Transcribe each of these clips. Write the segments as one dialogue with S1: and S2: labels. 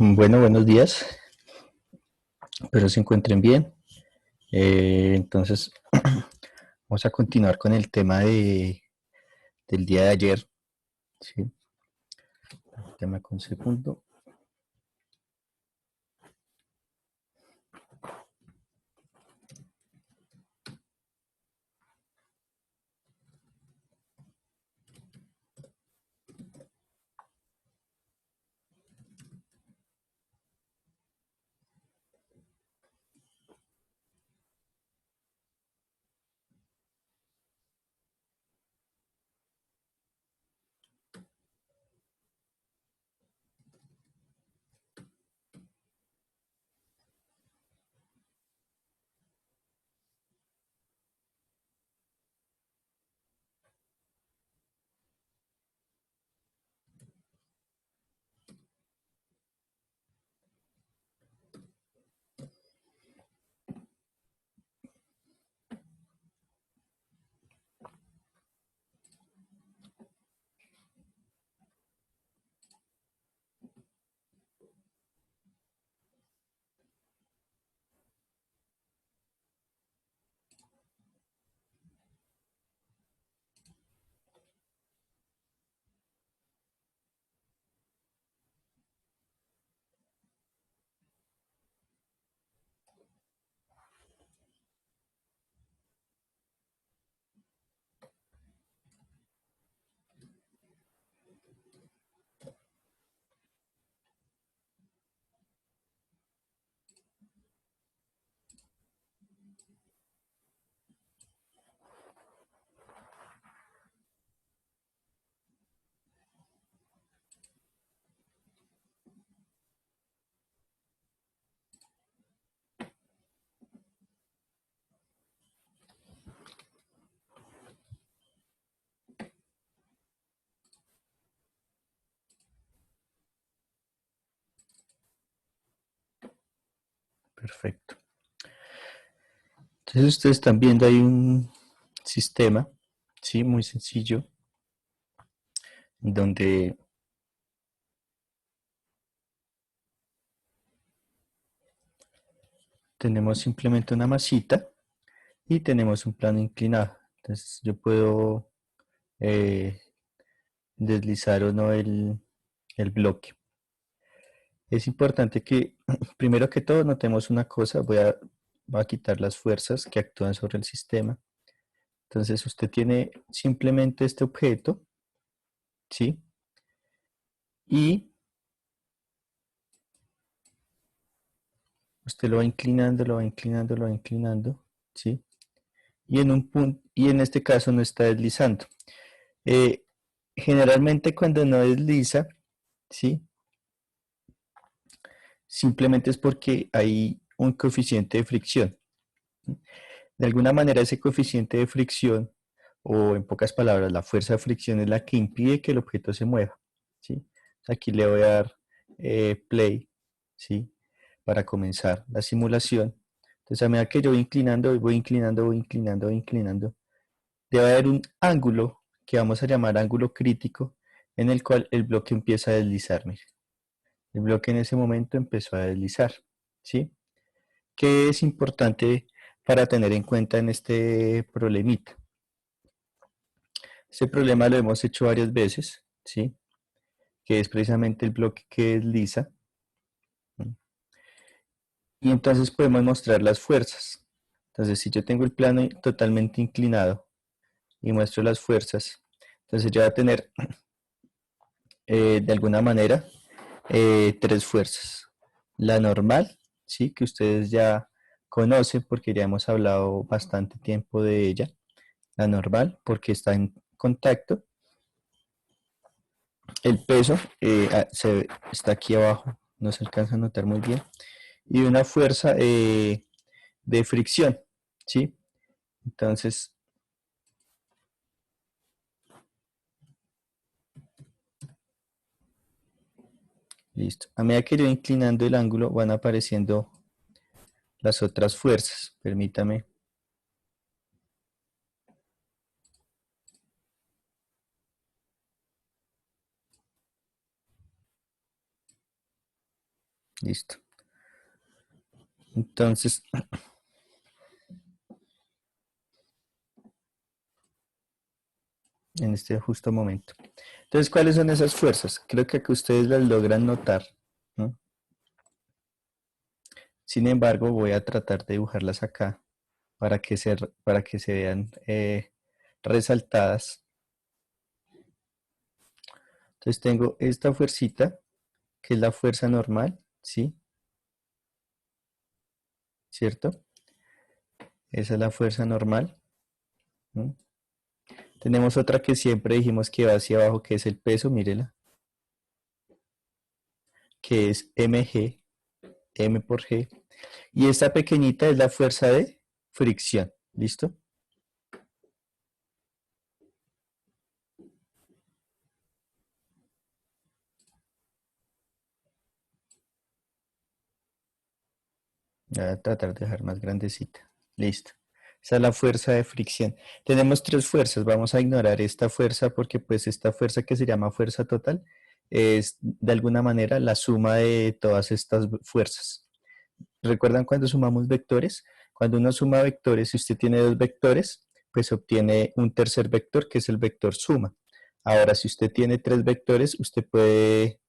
S1: Bueno, buenos días. Espero se encuentren bien. Entonces, vamos a continuar con el tema del día de ayer. ¿Sí? Tema con segundo. Perfecto. Entonces, ustedes están viendo ahí un sistema, ¿sí? Muy sencillo, donde tenemos simplemente una masita y tenemos un plano inclinado. Entonces, yo puedo eh, deslizar o no el bloque. Es importante que, primero que todo, notemos una cosa. Voy a quitar las fuerzas que actúan sobre el sistema. Entonces, usted tiene simplemente este objeto, ¿sí? Y usted lo va inclinando, lo va inclinando, lo va inclinando, ¿sí? Y en un punto, y en este caso no está deslizando. Eh, Generalmente cuando no desliza, ¿sí? Simplemente es porque hay un coeficiente de fricción. De alguna manera ese coeficiente de fricción, o en pocas palabras, la fuerza de fricción es la que impide que el objeto se mueva, ¿sí? Aquí le voy a dar play, ¿sí? Para comenzar la simulación. Entonces a medida que yo voy inclinando, voy inclinando, voy inclinando, voy inclinando, debe haber un ángulo que vamos a llamar ángulo crítico en el cual el bloque empieza a deslizar. Mire. El bloque en ese momento empezó a deslizar, ¿sí? ¿Qué es importante para tener en cuenta en este problemita? Este problema lo hemos hecho varias veces, ¿sí? Que es precisamente el bloque que desliza. Y entonces podemos mostrar las fuerzas. Entonces, si yo tengo el plano totalmente inclinado y muestro las fuerzas, entonces yo voy a tener de alguna manera tres fuerzas. La normal, ¿sí? Que ustedes ya conocen porque ya hemos hablado bastante tiempo de ella. La normal porque está en contacto. El peso está aquí abajo, no se alcanza a notar muy bien. Y una fuerza de fricción, ¿sí? Entonces, listo. A medida que yo voy inclinando el ángulo van apareciendo las otras fuerzas. Permítame. Listo. Entonces, en este justo momento. Entonces, ¿cuáles son esas fuerzas? Creo que aquí ustedes las logran notar, ¿no? Sin embargo, voy a tratar de dibujarlas acá para que se vean resaltadas. Entonces tengo esta fuercita, que es la fuerza normal, ¿sí? ¿Cierto? Esa es la fuerza normal. ¿No? Tenemos otra que siempre dijimos que va hacia abajo, que es el peso, mírela, que es mg, m por g. Y esta pequeñita es la fuerza de fricción, ¿listo? Voy a tratar de dejar más grandecita. Listo. Esa es la fuerza de fricción. Tenemos tres fuerzas. Vamos a ignorar esta fuerza porque pues esta fuerza que se llama fuerza total es de alguna manera la suma de todas estas fuerzas. ¿Recuerdan cuando sumamos vectores? Cuando uno suma vectores, si usted tiene dos vectores, pues obtiene un tercer vector que es el vector suma. Ahora, si usted tiene tres vectores, usted puede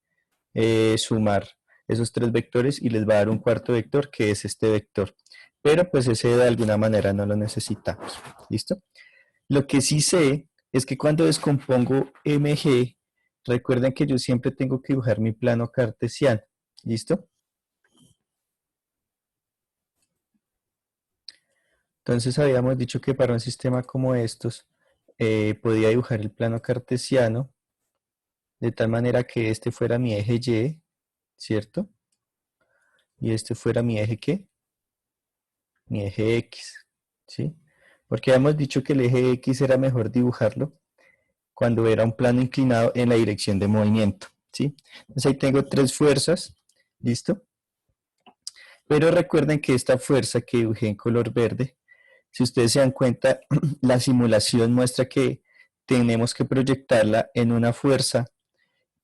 S1: sumar esos tres vectores y les va a dar un cuarto vector que es este vector. Pero pues ese de alguna manera no lo necesitamos. ¿Listo? Lo que sí sé es que cuando descompongo mg, recuerden que yo siempre tengo que dibujar mi plano cartesiano. ¿Listo? Entonces habíamos dicho que para un sistema como estos podía dibujar el plano cartesiano de tal manera que este fuera mi eje Y, ¿cierto? Y este fuera mi eje ¿qué? Mi eje X, ¿sí? Porque habíamos dicho que el eje X era mejor dibujarlo cuando era un plano inclinado en la dirección de movimiento, ¿sí? Entonces ahí tengo tres fuerzas, ¿listo? Pero recuerden que esta fuerza que dibujé en color verde, si ustedes se dan cuenta, la simulación muestra que tenemos que proyectarla en una fuerza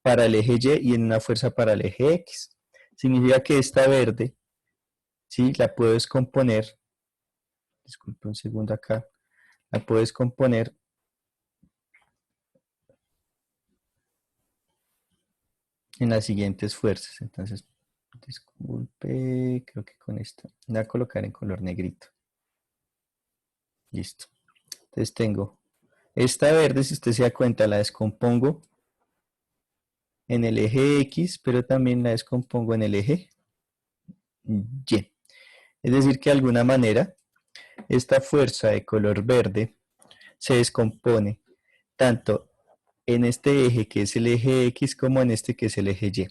S1: para el eje Y y en una fuerza para el eje X. Significa que esta verde, ¿sí? La puedo descomponer, disculpe un segundo acá, la puedo descomponer en las siguientes fuerzas. Entonces, disculpe, creo que con esto, la voy a colocar en color negrito. Listo. Entonces tengo esta verde, si usted se da cuenta, la descompongo en el eje X, pero también la descompongo en el eje Y. Es decir, que de alguna manera esta fuerza de color verde se descompone tanto en este eje que es el eje X como en este que es el eje Y.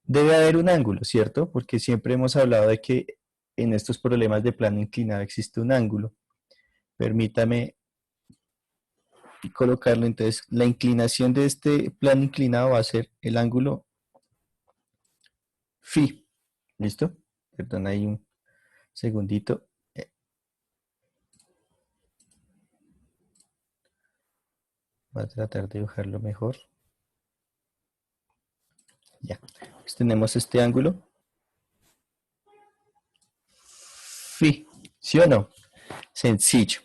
S1: Debe haber un ángulo, ¿cierto? Porque siempre hemos hablado de que en estos problemas de plano inclinado existe un ángulo. Permítame colocarlo. Entonces, la inclinación de este plano inclinado va a ser el ángulo phi. ¿Listo? Perdón, ahí un segundito. Voy a tratar de dibujarlo mejor. Ya. Pues tenemos este ángulo phi. ¿Sí o no? Sencillo.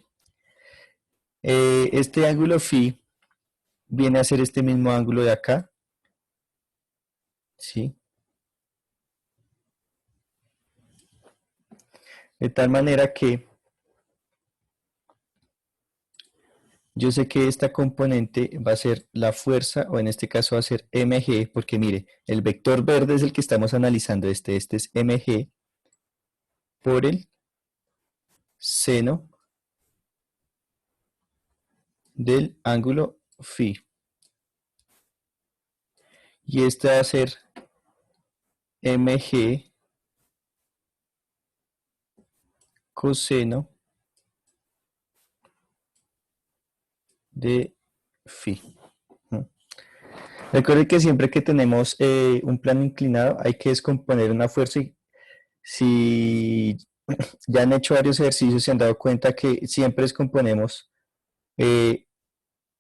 S1: Este ángulo phi viene a ser este mismo ángulo de acá. ¿Sí? De tal manera que yo sé que esta componente va a ser la fuerza, o en este caso va a ser mg, porque mire, el vector verde es el que estamos analizando, este es mg por el seno del ángulo phi. Y este va a ser mg coseno de phi. Recuerden que siempre que tenemos un plano inclinado hay que descomponer una fuerza y si ya han hecho varios ejercicios se han dado cuenta que siempre descomponemos eh,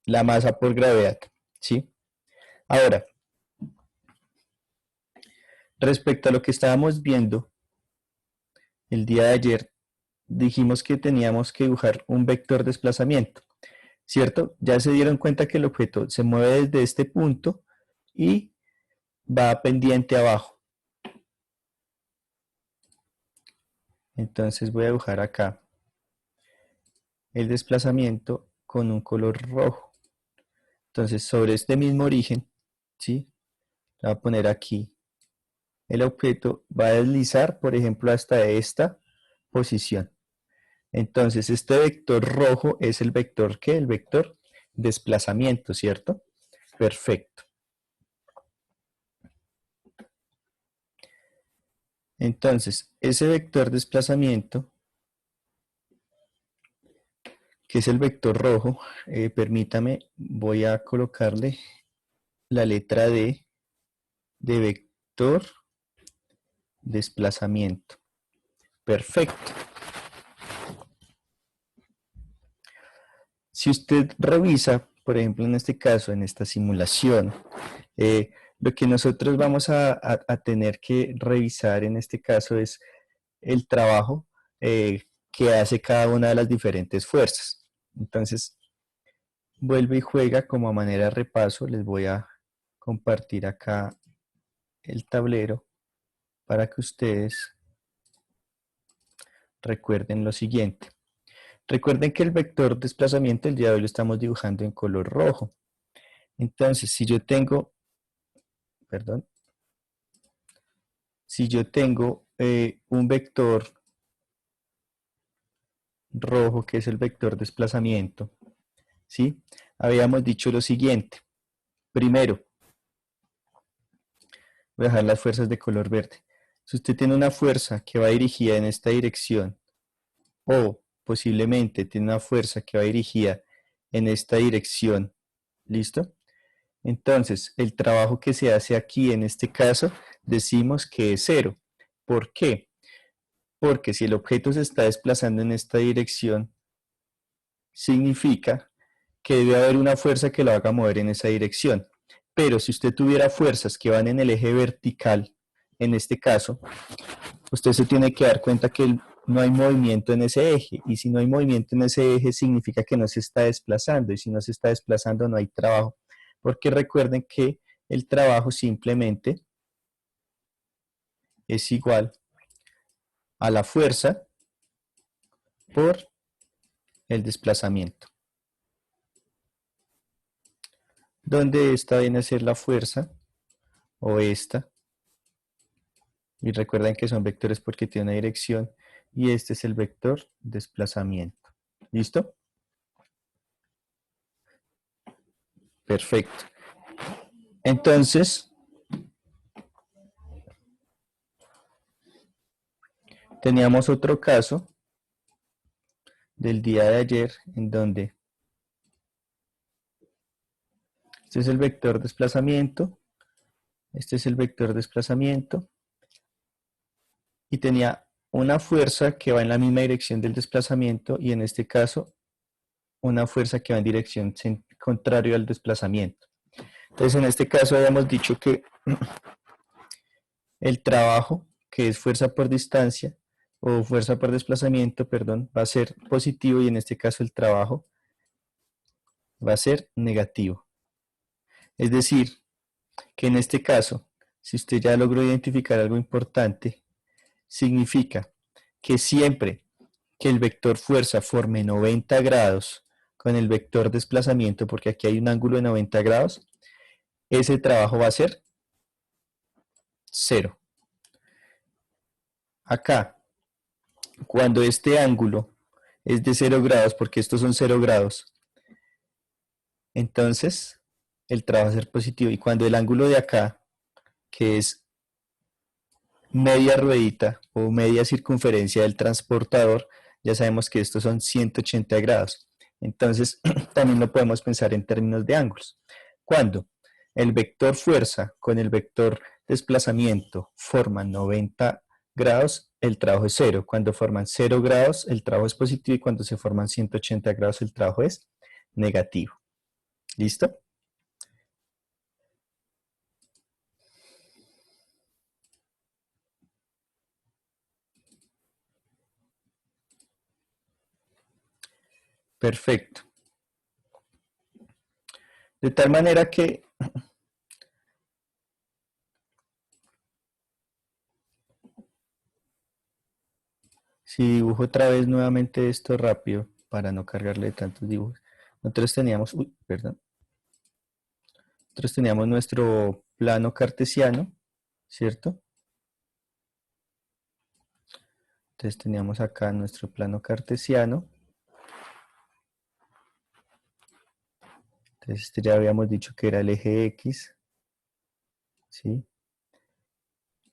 S1: la masa por gravedad, ¿sí? Ahora, Respecto a lo que estábamos viendo el día de ayer, dijimos que teníamos que dibujar un vector desplazamiento, ¿cierto? Ya se dieron cuenta que el objeto se mueve desde este punto y va pendiente abajo. Entonces voy a dibujar acá el desplazamiento con un color rojo. Entonces sobre este mismo origen, ¿sí? Voy a poner aquí el objeto, va a deslizar, por ejemplo, hasta esta posición. Entonces este vector rojo es el vector ¿qué? El vector desplazamiento, ¿cierto? Perfecto. Entonces, ese vector desplazamiento, que es el vector rojo, permítame, voy a colocarle la letra D de vector desplazamiento. Perfecto. Si usted revisa, por ejemplo, en este caso, en esta simulación, lo que nosotros vamos a tener que revisar en este caso es el trabajo que hace cada una de las diferentes fuerzas. Entonces, vuelve y juega como a manera de repaso. Les voy a compartir acá el tablero para que ustedes recuerden lo siguiente. Recuerden que el vector desplazamiento el día de hoy lo estamos dibujando en color rojo. Entonces, perdón, si yo tengo un vector rojo que es el vector desplazamiento, ¿sí? Habíamos dicho lo siguiente. Primero, voy a dejar las fuerzas de color verde. Si usted tiene una fuerza que va dirigida en esta dirección o posiblemente tiene una fuerza que va dirigida en esta dirección, ¿listo? Entonces, el trabajo que se hace aquí en este caso decimos que es cero. ¿Por qué? Porque si el objeto se está desplazando en esta dirección, significa que debe haber una fuerza que lo haga mover en esa dirección. Pero si usted tuviera fuerzas que van en el eje vertical, en este caso, usted se tiene que dar cuenta que no hay movimiento en ese eje. Y si no hay movimiento en ese eje, significa que no se está desplazando. Y si no se está desplazando, no hay trabajo. Porque recuerden que el trabajo simplemente es igual a la fuerza por el desplazamiento. Donde esta viene a ser la fuerza, o esta, y recuerden que son vectores porque tiene una dirección, y este es el vector desplazamiento. ¿Listo? Perfecto. Entonces, teníamos otro caso del día de ayer en donde este es el vector desplazamiento, este es el vector desplazamiento, y tenía una fuerza que va en la misma dirección del desplazamiento, y en este caso una fuerza que va en dirección contraria al desplazamiento. Entonces, en este caso habíamos dicho que el trabajo, que es fuerza por distancia, o fuerza por desplazamiento, perdón, va a ser positivo, y en este caso el trabajo va a ser negativo. Es decir, que en este caso, si usted ya logró identificar algo importante, significa que siempre que el vector fuerza forme 90 grados con el vector desplazamiento, porque aquí hay un ángulo de 90 grados, ese trabajo va a ser cero. Acá, cuando este ángulo es de 0 grados, porque estos son 0 grados, entonces el trabajo va a ser positivo. Y cuando el ángulo de acá, que es media ruedita o media circunferencia del transportador, ya sabemos que estos son 180 grados. Entonces, también lo podemos pensar en términos de ángulos. Cuando el vector fuerza con el vector desplazamiento forman 90 grados, el trabajo es cero. Cuando forman 0 grados, el trabajo es positivo, y cuando se forman 180 grados, el trabajo es negativo. ¿Listo? Perfecto. De tal manera que si dibujo otra vez nuevamente esto rápido para no cargarle tantos dibujos. Nosotros teníamos, uy, perdón. Nosotros teníamos nuestro plano cartesiano, ¿cierto? Entonces teníamos acá nuestro plano cartesiano. Entonces este ya habíamos dicho que era el eje X, ¿sí?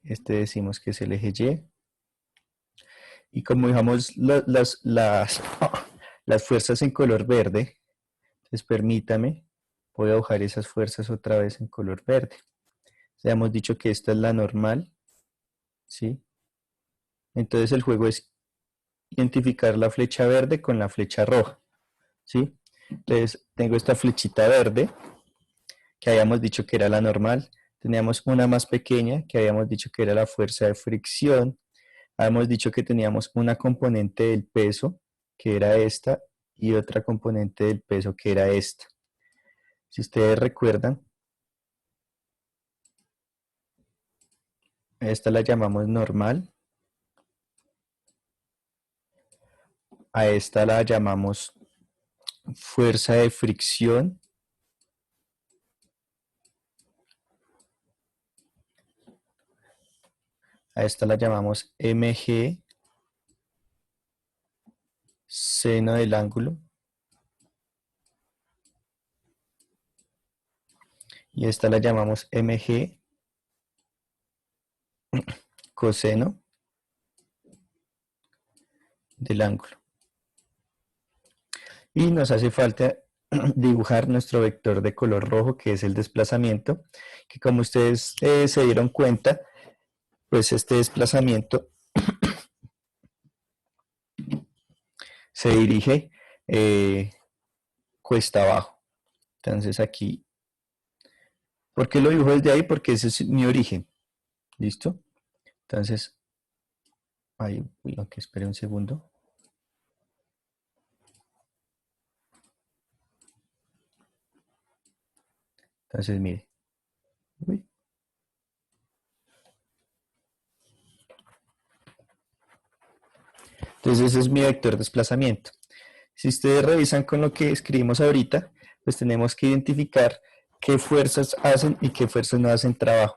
S1: Este decimos que es el eje Y. Y como dejamos las fuerzas en color verde, entonces permítame, voy a dibujar esas fuerzas otra vez en color verde. Ya hemos dicho que esta es la normal, ¿sí? Entonces el juego es identificar la flecha verde con la flecha roja, ¿sí? Entonces tengo esta flechita verde, que habíamos dicho que era la normal. Teníamos una más pequeña, que habíamos dicho que era la fuerza de fricción. Habíamos dicho que teníamos una componente del peso, que era esta, y otra componente del peso, que era esta. Si ustedes recuerdan, esta la llamamos normal, a esta la llamamos fuerza de fricción, a esta la llamamos mg, seno del ángulo, y esta la llamamos mg, coseno del ángulo. Y nos hace falta dibujar nuestro vector de color rojo, que es el desplazamiento, que como ustedes se dieron cuenta, pues este desplazamiento se dirige cuesta abajo. Entonces aquí, ¿por qué lo dibujo desde ahí? Porque ese es mi origen. ¿Listo? Entonces, ahí, aunque espere un segundo. Entonces, mire. Uy. Entonces, ese es mi vector de desplazamiento. Si ustedes revisan con lo que escribimos ahorita, pues tenemos que identificar qué fuerzas hacen y qué fuerzas no hacen trabajo.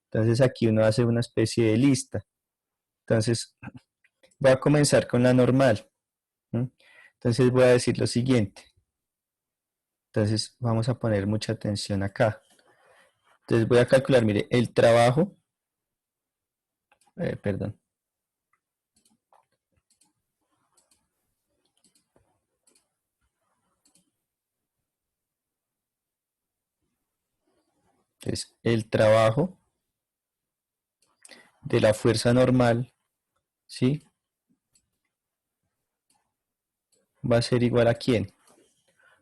S1: Entonces, aquí uno hace una especie de lista. Entonces, voy a comenzar con la normal. Entonces, voy a decir lo siguiente. Entonces, vamos a poner mucha atención acá. Entonces, voy a calcular, mire, el trabajo, perdón. Entonces, el trabajo de la fuerza normal, ¿sí? Va a ser igual a ¿quién?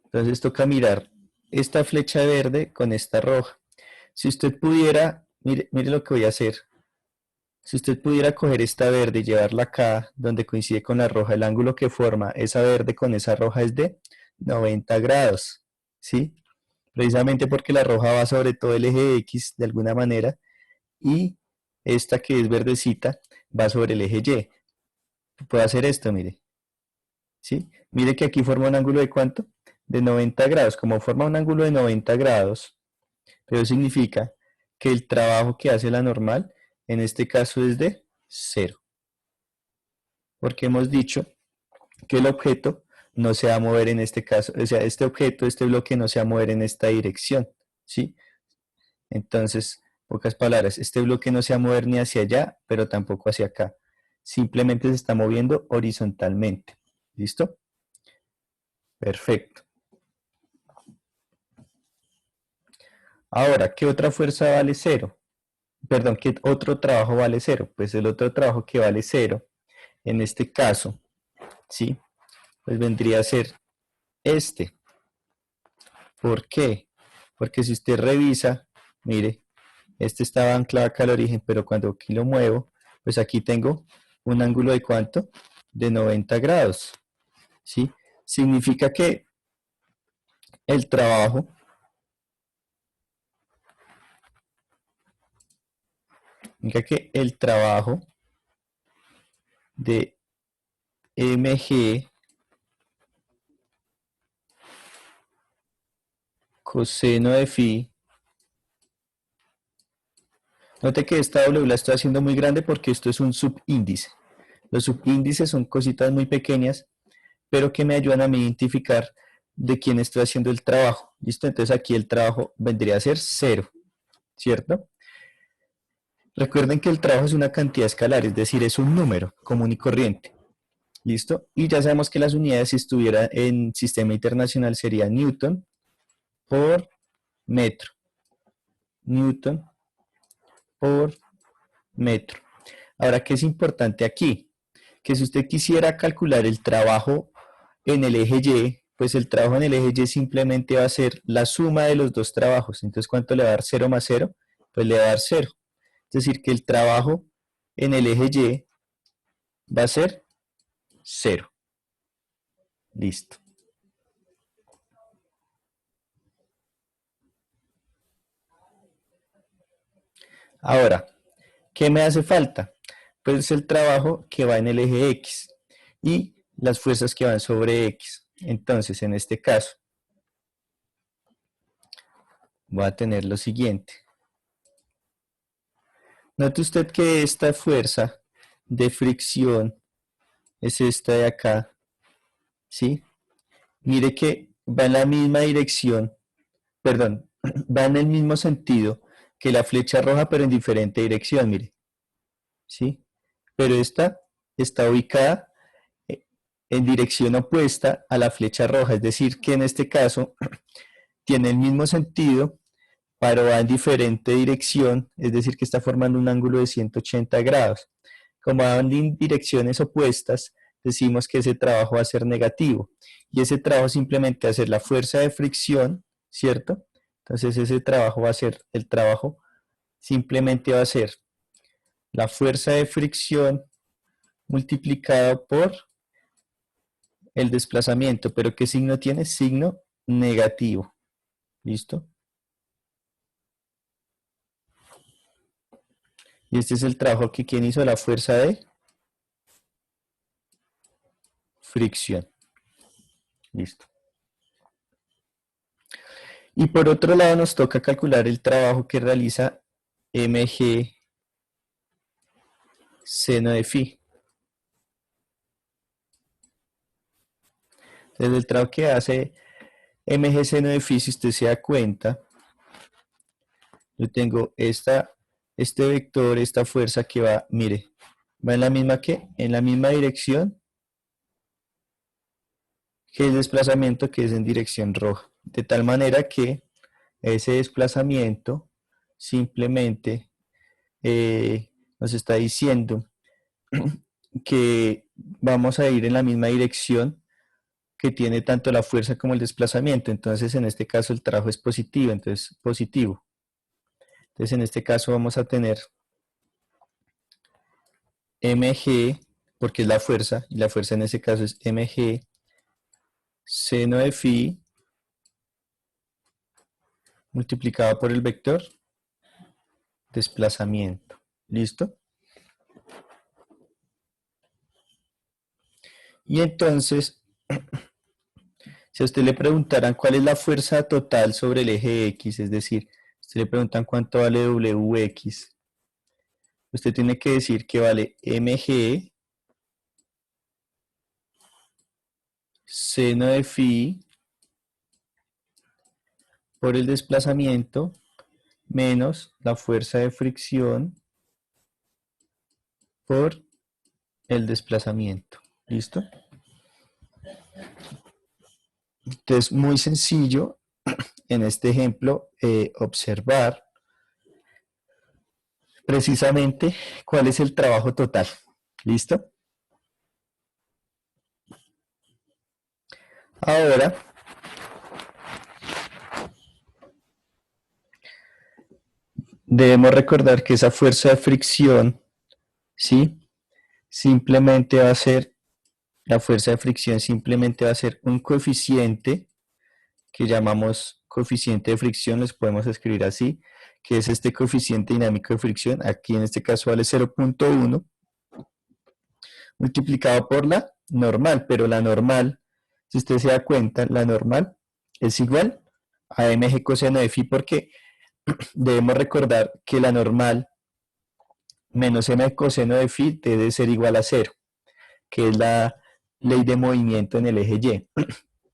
S1: Entonces toca mirar esta flecha verde con esta roja. Si usted pudiera, mire lo que voy a hacer. Si usted pudiera coger esta verde y llevarla acá, donde coincide con la roja, el ángulo que forma esa verde con esa roja es de 90 grados, ¿sí? Precisamente porque la roja va sobre todo el eje X de alguna manera y esta que es verdecita va sobre el eje Y. Puedo hacer esto, mire. ¿Sí? Mire que aquí forma un ángulo de ¿cuánto? De 90 grados. Como forma un ángulo de 90 grados, pero significa que el trabajo que hace la normal, en este caso es de 0. Porque hemos dicho que el objeto no se va a mover en este caso, o sea, este objeto, este bloque no se va a mover en esta dirección, ¿sí? Entonces, pocas palabras, este bloque no se va a mover ni hacia allá, pero tampoco hacia acá. Simplemente se está moviendo horizontalmente. ¿Listo? Perfecto. Ahora, ¿qué otra fuerza vale cero? Perdón, ¿qué otro trabajo vale cero? Pues el otro trabajo que vale cero, en este caso, ¿sí? Pues vendría a ser este. ¿Por qué? Porque si usted revisa, mire, este estaba anclado acá al origen, pero cuando aquí lo muevo, pues aquí tengo un ángulo de ¿cuánto? De 90 grados, ¿sí? significa que el trabajo de mg coseno de phi. Note que esta W la estoy haciendo muy grande porque esto es un subíndice. Los subíndices son cositas muy pequeñas, pero que me ayudan a mí identificar de quién estoy haciendo el trabajo. ¿Listo? Entonces aquí el trabajo vendría a ser 0, ¿cierto? Recuerden que el trabajo es una cantidad escalar, es decir, es un número común y corriente. ¿Listo? Y ya sabemos que las unidades, si estuviera en sistema internacional, sería Newton por metro. Newton por metro. Ahora, ¿qué es importante aquí? Que si usted quisiera calcular el trabajo en el eje Y, pues el trabajo en el eje Y simplemente va a ser la suma de los dos trabajos. Entonces, ¿cuánto le va a dar 0 más 0? Pues le va a dar 0. Es decir, que el trabajo en el eje Y va a ser 0. Listo. Ahora, ¿qué me hace falta? Pues el trabajo que va en el eje X y las fuerzas que van sobre X. Entonces, en este caso, voy a tener lo siguiente. Note usted que esta fuerza de fricción es esta de acá, ¿sí? Mire que va en la misma dirección, perdón, va en el mismo sentido que la flecha roja, pero en diferente dirección, mire, ¿sí? Pero esta está ubicada en dirección opuesta a la flecha roja, es decir, que en este caso tiene el mismo sentido, pero va en diferente dirección, es decir, que está formando un ángulo de 180 grados. Como van en direcciones opuestas, decimos que ese trabajo va a ser negativo. Y ese trabajo simplemente va a ser la fuerza de fricción, ¿cierto? Entonces ese trabajo va a ser, el trabajo simplemente va a ser la fuerza de fricción multiplicado por el desplazamiento. ¿Pero qué signo tiene? Signo negativo. ¿Listo? Y este es el trabajo que quien hizo, la fuerza de fricción. Listo. Y por otro lado nos toca calcular el trabajo que realiza mg seno de phi. Entonces el trabajo que hace mg seno de phi, si usted se da cuenta, yo tengo este vector, esta fuerza que va, mire, va en la misma en la misma dirección que el desplazamiento, que es en dirección roja. De tal manera que ese desplazamiento simplemente nos está diciendo que vamos a ir en la misma dirección que tiene tanto la fuerza como el desplazamiento. Entonces en este caso el trabajo es positivo, entonces positivo. Entonces en este caso vamos a tener mg, porque es la fuerza, y la fuerza en este caso es mg seno de phi multiplicado por el vector desplazamiento. ¿Listo? Y entonces, si a usted le preguntaran cuál es la fuerza total sobre el eje X, es decir, usted le preguntan cuánto vale Wx, usted tiene que decir que vale mg seno de phi por el desplazamiento menos la fuerza de fricción por el desplazamiento. ¿Listo? Entonces, muy sencillo en este ejemplo observar precisamente cuál es el trabajo total. ¿Listo? Ahora, debemos recordar que esa fuerza de fricción, ¿sí? Simplemente va a ser la fuerza de fricción simplemente va a ser un coeficiente que llamamos coeficiente de fricción, les podemos escribir así, que es este coeficiente dinámico de fricción, aquí en este caso vale 0.1, multiplicado por la normal, pero la normal, si usted se da cuenta, la normal es igual a mg coseno de phi, porque debemos recordar que la normal menos m coseno de phi debe ser igual a 0, que es la ley de movimiento en el eje Y.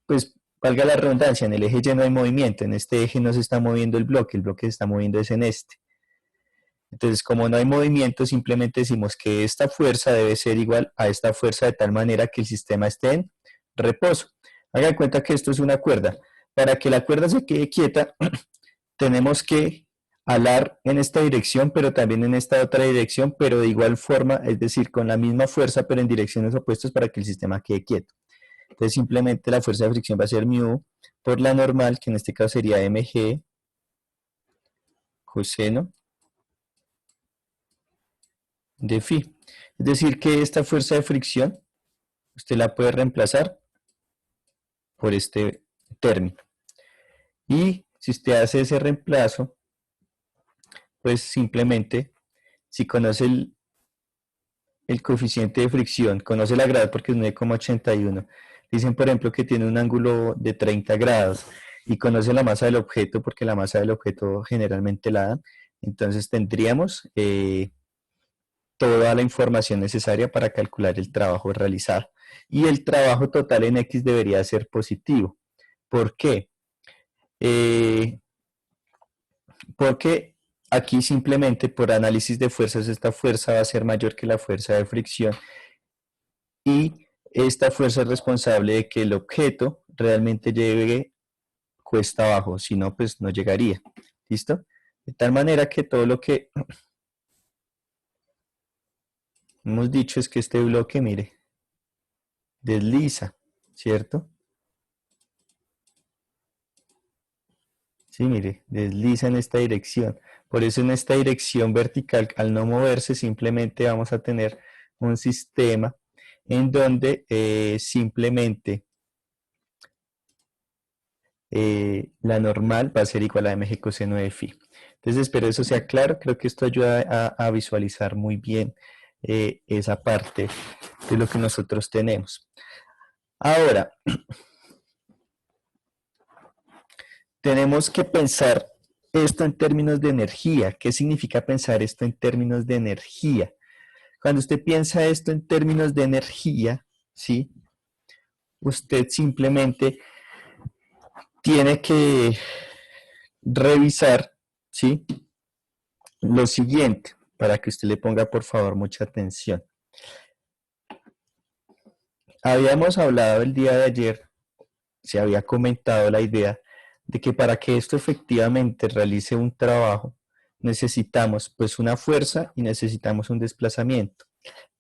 S1: Pues valga la redundancia, en el eje Y no hay movimiento, en este eje no se está moviendo el bloque se está moviendo es en este. Entonces, como no hay movimiento, simplemente decimos que esta fuerza debe ser igual a esta fuerza de tal manera que el sistema esté en reposo. Hagan cuenta que esto es una cuerda. Para que la cuerda se quede quieta, tenemos que alar en esta dirección, pero también en esta otra dirección, pero de igual forma, es decir, con la misma fuerza, pero en direcciones opuestas para que el sistema quede quieto. Entonces, simplemente la fuerza de fricción va a ser mu por la normal, que en este caso sería mg coseno de phi. Es decir, que esta fuerza de fricción usted la puede reemplazar por este término. Y si usted hace ese reemplazo, pues simplemente, si conoce el coeficiente de fricción, conoce la grado porque es 9,81, dicen por ejemplo que tiene un ángulo de 30 grados y conoce la masa del objeto porque la masa del objeto generalmente la dan, entonces tendríamos toda la información necesaria para calcular el trabajo realizado. Y el trabajo total en X debería ser positivo. ¿Por qué? Porque aquí simplemente por análisis de fuerzas esta fuerza va a ser mayor que la fuerza de fricción y esta fuerza es responsable de que el objeto realmente llegue cuesta abajo, si no pues no llegaría. ¿Listo? De tal manera que todo lo que hemos dicho es que este bloque, mire, desliza, ¿cierto? Sí, mire, desliza en esta dirección. Por eso en esta dirección vertical, al no moverse, simplemente vamos a tener un sistema en donde simplemente la normal va a ser igual a mg coseno de phi. Entonces espero eso sea claro, creo que esto ayuda a visualizar muy bien esa parte de lo que nosotros tenemos. Ahora, tenemos que pensar esto en términos de energía. ¿Qué significa pensar esto en términos de energía? Cuando usted piensa esto en términos de energía, ¿sí? Usted simplemente tiene que revisar, ¿sí? Lo siguiente, para que usted le ponga por favor mucha atención. Habíamos hablado el día de ayer, se había comentado la idea de que para que esto efectivamente realice un trabajo, necesitamos pues una fuerza y necesitamos un desplazamiento.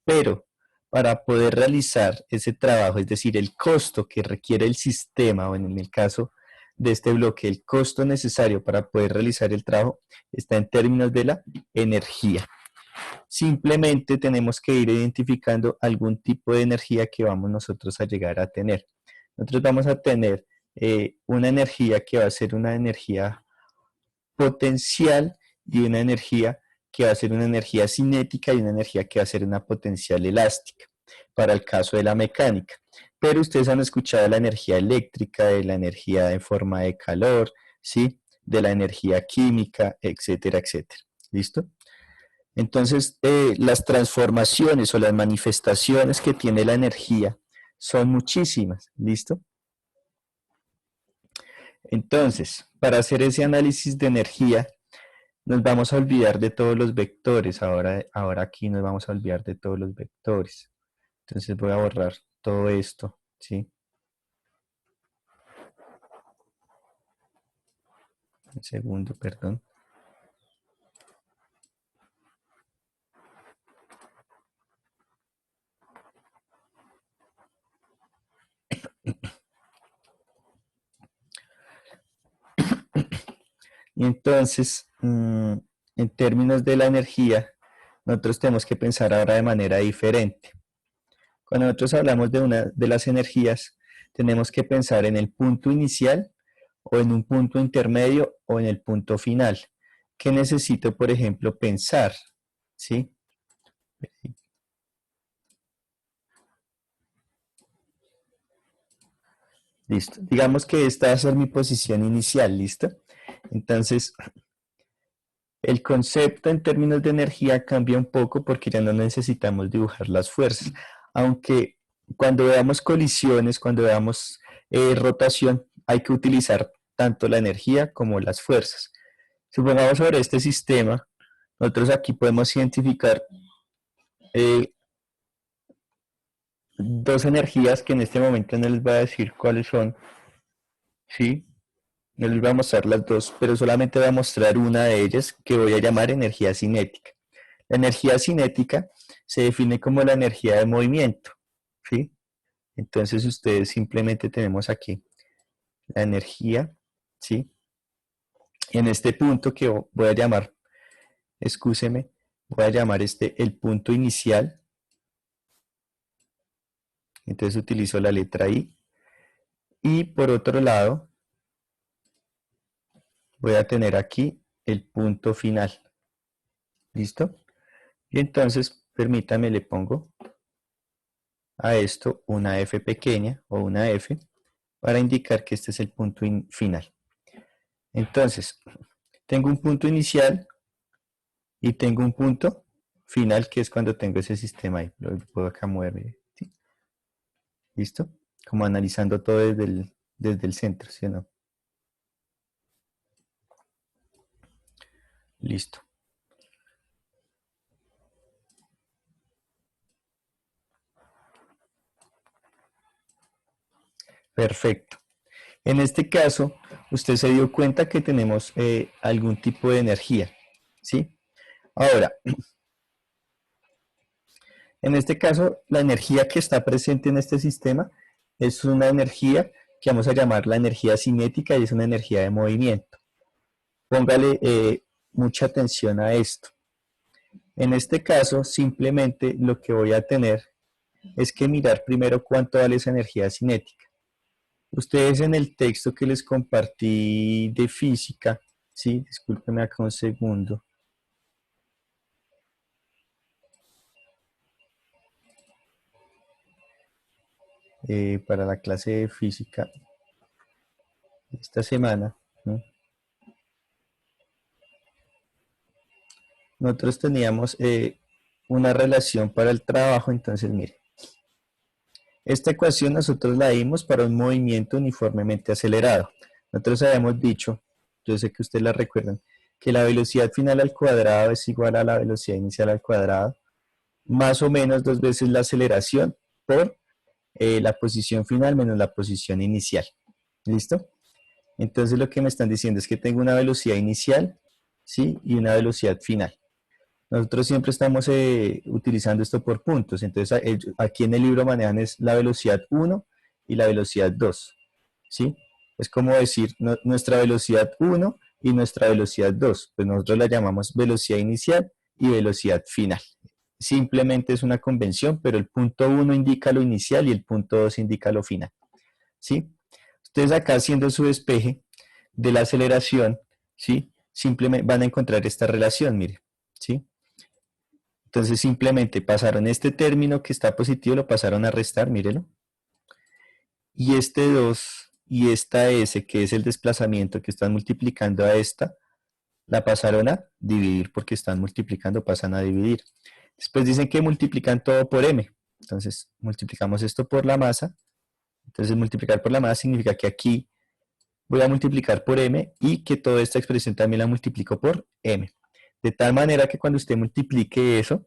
S1: Pero para poder realizar ese trabajo, es decir, el costo que requiere el sistema, o en el caso de este bloque, el costo necesario para poder realizar el trabajo, está en términos de la energía. Simplemente tenemos que ir identificando algún tipo de energía que vamos nosotros a llegar a tener. Nosotros vamos a tener una energía que va a ser una energía potencial y una energía que va a ser una energía cinética y una energía que va a ser una potencial elástica, para el caso de la mecánica. Pero ustedes han escuchado de la energía eléctrica, de la energía en forma de calor, ¿sí? De la energía química, etcétera, etcétera. ¿Listo? Entonces, las transformaciones o las manifestaciones que tiene la energía son muchísimas. ¿Listo? Entonces, para hacer ese análisis de energía, nos vamos a olvidar de todos los vectores. Ahora aquí nos vamos a olvidar de todos los vectores. Entonces voy a borrar todo esto, ¿sí? Un segundo, perdón. Y entonces, en términos de la energía, nosotros tenemos que pensar ahora de manera diferente. Cuando nosotros hablamos de una de las energías, tenemos que pensar en el punto inicial o en un punto intermedio o en el punto final. ¿Qué necesito, por ejemplo, pensar? ¿Sí? Listo. Digamos que esta va a ser mi posición inicial, ¿listo? Entonces, el concepto en términos de energía cambia un poco porque ya no necesitamos dibujar las fuerzas. Aunque cuando veamos colisiones, cuando veamos rotación, hay que utilizar tanto la energía como las fuerzas. Supongamos sobre este sistema, nosotros aquí podemos identificar eh, dos energías que en este momento no les voy a decir cuáles son, ¿sí? No les voy a mostrar las dos, pero solamente voy a mostrar una de ellas que voy a llamar energía cinética. La energía cinética se define como la energía de movimiento, ¿sí? Entonces ustedes simplemente tenemos aquí la energía, ¿sí? En este punto que voy a llamar, excúseme, voy a llamar este el punto inicial. Entonces utilizo la letra I. Y por otro lado, voy a tener aquí el punto final. ¿Listo? Y entonces, permítame, le pongo a esto una F pequeña o una F para indicar que este es el punto final. Entonces, tengo un punto inicial y tengo un punto final que es cuando tengo ese sistema ahí. Lo puedo acá mover. ¿Sí? ¿Listo? Como analizando todo desde el centro, ¿sí o no? Listo. Perfecto. En este caso, usted se dio cuenta que tenemos algún tipo de energía, ¿sí? Ahora, en este caso, la energía que está presente en este sistema es una energía que vamos a llamar la energía cinética y es una energía de movimiento. Póngale mucha atención a esto. En este caso, simplemente lo que voy a tener es que mirar primero cuánto vale esa energía cinética. Ustedes en el texto que les compartí de física, sí, discúlpenme acá un segundo. Para la clase de física esta semana, ¿no? Nosotros teníamos una relación para el trabajo, entonces mire, esta ecuación nosotros la dimos para un movimiento uniformemente acelerado. Nosotros habíamos dicho, yo sé que ustedes la recuerdan, que la velocidad final al cuadrado es igual a la velocidad inicial al cuadrado, más o menos dos veces la aceleración por la posición final menos la posición inicial. ¿Listo? Entonces lo que me están diciendo es que tengo una velocidad inicial, ¿sí? Y una velocidad final. Nosotros siempre estamos utilizando esto por puntos. Entonces aquí en el libro manejan es la velocidad 1 y la velocidad 2. ¿Sí? Es como decir nuestra velocidad 1 y nuestra velocidad 2. Pues nosotros la llamamos velocidad inicial y velocidad final. Simplemente es una convención, pero el punto 1 indica lo inicial y el punto 2 indica lo final. ¿Sí? Ustedes acá haciendo su despeje de la aceleración, ¿sí? Simplemente van a encontrar esta relación, mire, ¿sí? Entonces simplemente pasaron este término que está positivo, lo pasaron a restar, mírelo. Y este 2 y esta S, que es el desplazamiento que están multiplicando a esta, la pasaron a dividir porque están multiplicando, pasan a dividir. Después dicen que multiplican todo por M. Entonces multiplicamos esto por la masa. Entonces multiplicar por la masa significa que aquí voy a multiplicar por M y que toda esta expresión también la multiplico por M. De tal manera que cuando usted multiplique eso,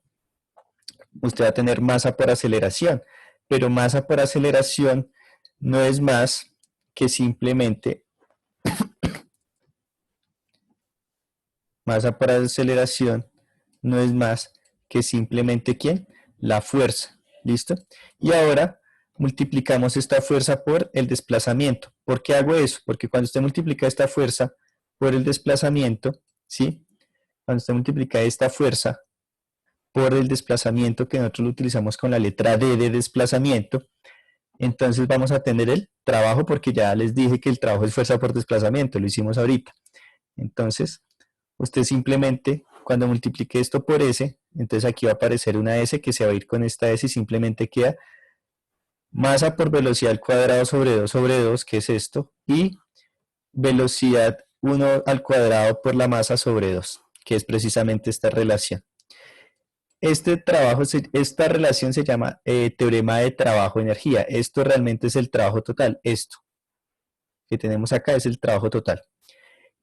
S1: usted va a tener masa por aceleración, pero masa por aceleración no es más que simplemente masa por aceleración no es más que simplemente ¿quién? La fuerza, ¿listo? Y ahora multiplicamos esta fuerza por el desplazamiento. ¿Por qué hago eso? Porque cuando usted multiplica esta fuerza por el desplazamiento, ¿sí? Cuando usted multiplica esta fuerza por el desplazamiento que nosotros lo utilizamos con la letra D de desplazamiento, entonces vamos a tener el trabajo, porque ya les dije que el trabajo es fuerza por desplazamiento, lo hicimos ahorita. Entonces, usted simplemente, cuando multiplique esto por S, entonces aquí va a aparecer una S que se va a ir con esta S y simplemente queda masa por velocidad al cuadrado sobre 2, que es esto, y velocidad 1 al cuadrado por la masa sobre 2, que es precisamente esta relación. Esta relación se llama teorema de trabajo-energía. Esto realmente es el trabajo total. Esto que tenemos acá es el trabajo total.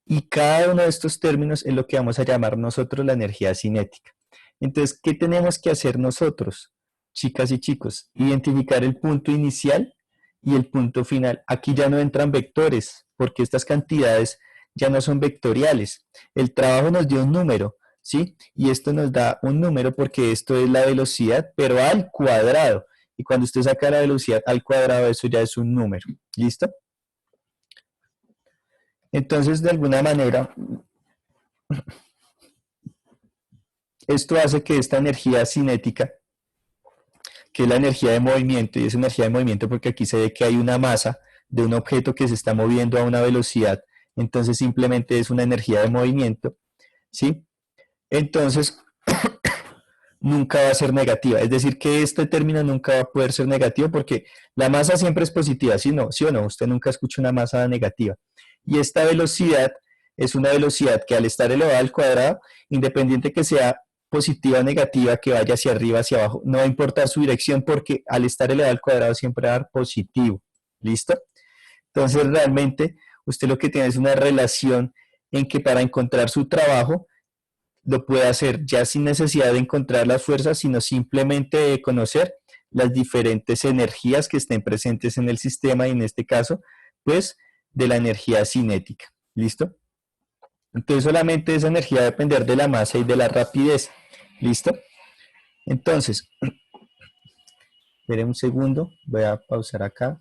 S1: Y cada uno de estos términos es lo que vamos a llamar nosotros la energía cinética. Entonces, ¿qué tenemos que hacer nosotros, chicas y chicos? Identificar el punto inicial y el punto final. Aquí ya no entran vectores, porque estas cantidades ya no son vectoriales. El trabajo nos dio un número, ¿sí? Y esto nos da un número porque esto es la velocidad, pero al cuadrado. Y cuando usted saca la velocidad al cuadrado, eso ya es un número. ¿Listo? Entonces, de alguna manera, esto hace que esta energía cinética, que es la energía de movimiento, y es energía de movimiento porque aquí se ve que hay una masa de un objeto que se está moviendo a una velocidad, entonces simplemente es una energía de movimiento, ¿sí? Entonces, nunca va a ser negativa, es decir, que este término nunca va a poder ser negativo porque la masa siempre es positiva, ¿sí, no? ¿Sí o no? Usted nunca escucha una masa negativa. Y esta velocidad es una velocidad que al estar elevada al cuadrado, independiente que sea positiva o negativa, que vaya hacia arriba, hacia abajo, no va a importar su dirección porque al estar elevado al cuadrado siempre va a dar positivo. ¿Listo? Entonces realmente usted lo que tiene es una relación en que para encontrar su trabajo lo puede hacer ya sin necesidad de encontrar las fuerzas, sino simplemente de conocer las diferentes energías que estén presentes en el sistema y en este caso, pues, de la energía cinética. ¿Listo? Entonces solamente esa energía va a depender de la masa y de la rapidez. ¿Listo? Entonces, espere un segundo, voy a pausar acá.